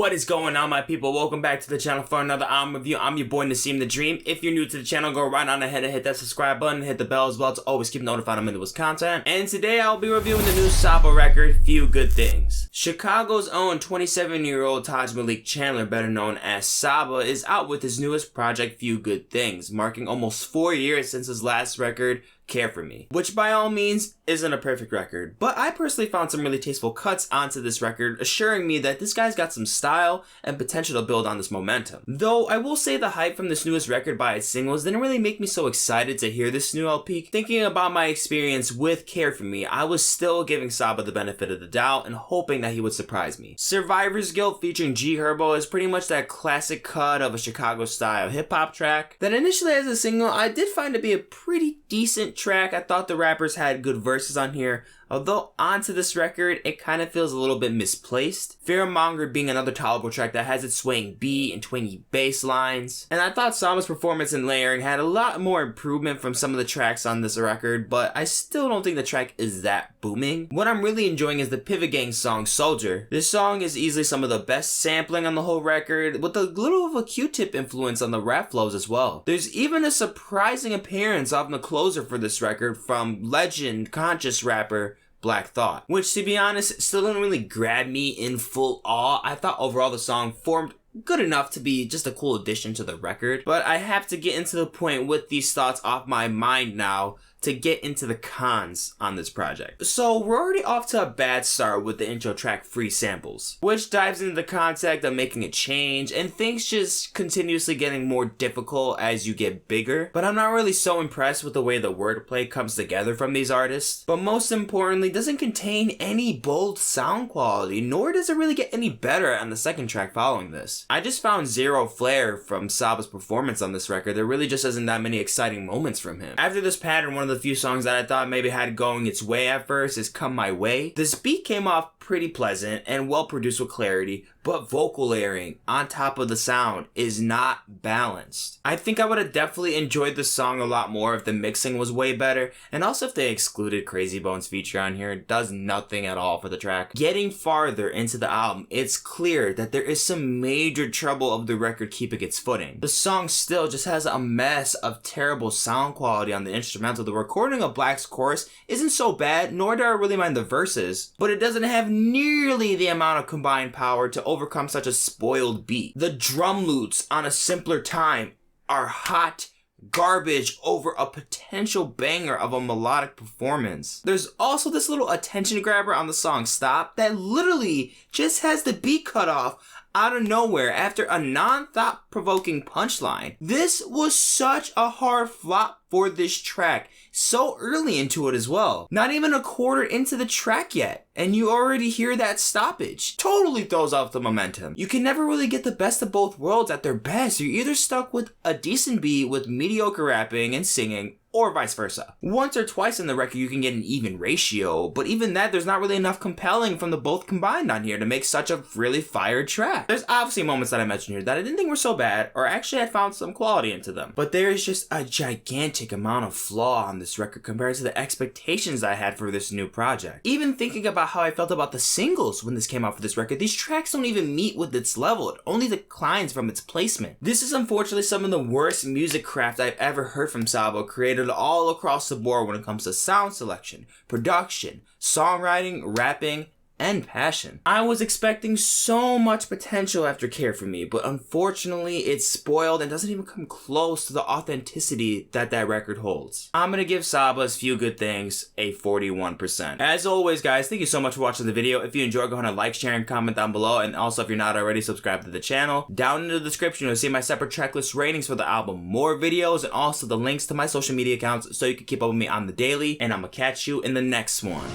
What is going on, my people? Welcome back to the channel for another album review. I'm your boy Naseem the Dream. If you're new to the channel, go right on ahead and hit that subscribe button, hit the bell as well to always keep notified of my newest content. And today I'll be reviewing the new Saba record, Few Good Things. Chicago's own 27-year-old Taj Malik Chandler, better known as Saba, is out with his newest project, Few Good Things, marking almost 4 years since his last record, Care For Me, which by all means isn't a perfect record, but I personally found some really tasteful cuts onto this record, assuring me that this guy's got some style and potential to build on this momentum. Though I will say the hype from this newest record by its singles didn't really make me so excited to hear this new LP. Thinking about my experience with Care For Me, I was still giving Saba the benefit of the doubt and hoping that he would surprise me. Survivor's Guilt featuring Herbo is pretty much that classic cut of a Chicago style hip hop track that initially as a single I did find to be a pretty decent track. I thought the rappers had good verses on here, although onto this record it kind of feels a little bit misplaced. Fearmonger being another tolerable track that has its swaying beat and twangy bass lines. And I thought Saba's performance and layering had a lot more improvement from some of the tracks on this record, but I still don't think the track is that booming. What I'm really enjoying is the Pivot Gang song Soldier. This song is easily some of the best sampling on the whole record, with a little of a Q-tip influence on the rap flows as well. There's even a surprising appearance on the closer for this record from legend conscious rapper Black Thought, which to be honest still didn't really grab me in full awe. I thought overall the song formed good enough to be just a cool addition to the record, but I have to get into the point with these thoughts off my mind now to get into the cons on this project. So we're already off to a bad start with the intro track Free Samples, which dives into the concept of making a change and things just continuously getting more difficult as you get bigger. But I'm not really so impressed with the way the wordplay comes together from these artists, but most importantly doesn't contain any bold sound quality, nor does it really get any better on the second track following this. I just found zero flair from Saba's performance on this record. There really just isn't that many exciting moments from him. After this pattern, one of the few songs that I thought maybe had going its way at first is Come My Way. This beat came off pretty pleasant and well produced with clarity, but vocal layering on top of the sound is not balanced. I think I would have definitely enjoyed the song a lot more if the mixing was way better, and also if they excluded Krayzie Bone's feature on here. It does nothing at all for the track. Getting farther into the album, it's clear that there is some major trouble of the record keeping its footing. The song still just has a mess of terrible sound quality on the instrumental. The recording of Black's chorus isn't so bad, nor do I really mind the verses, but it doesn't have nearly the amount of combined power to overcome such a spoiled beat. The drum loops on A Simpler Time are hot garbage over a potential banger of a melodic performance. There's also this little attention grabber on the song Stop that literally just has the beat cut off out of nowhere after a non-thought-provoking punchline. This was such a hard flop for this track, so early into it as well. Not even a quarter into the track yet, and you already hear that stoppage. Totally throws off the momentum. You can never really get the best of both worlds at their best. You're either stuck with a decent beat with mediocre rapping and singing, or vice versa. Once or twice in the record you can get an even ratio, but even that there's not really enough compelling from the both combined on here to make such a really fire track. There's obviously moments that I mentioned here that I didn't think were so bad, or actually I found some quality into them, but there is just a gigantic amount of flaw on this record compared to the expectations I had for this new project. Even thinking about how I felt about the singles when this came out for this record, these tracks don't even meet with its level. It only declines from its placement. This is unfortunately some of the worst music craft I've ever heard from Saba, created all across the board when it comes to sound selection, production, songwriting, rapping, and passion. I was expecting so much potential after Care For Me, but unfortunately it's spoiled and doesn't even come close to the authenticity that that record holds. I'm gonna give Saba's Few Good Things a 41%. As always guys, thank you so much for watching the video. If you enjoyed, go ahead and like, share, and comment down below, and also if you're not already, subscribe to the channel. Down in the description you'll see my separate tracklist ratings for the album, more videos, and also the links to my social media accounts so you can keep up with me on the daily, and I'm gonna catch you in the next one.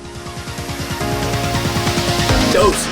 Dose.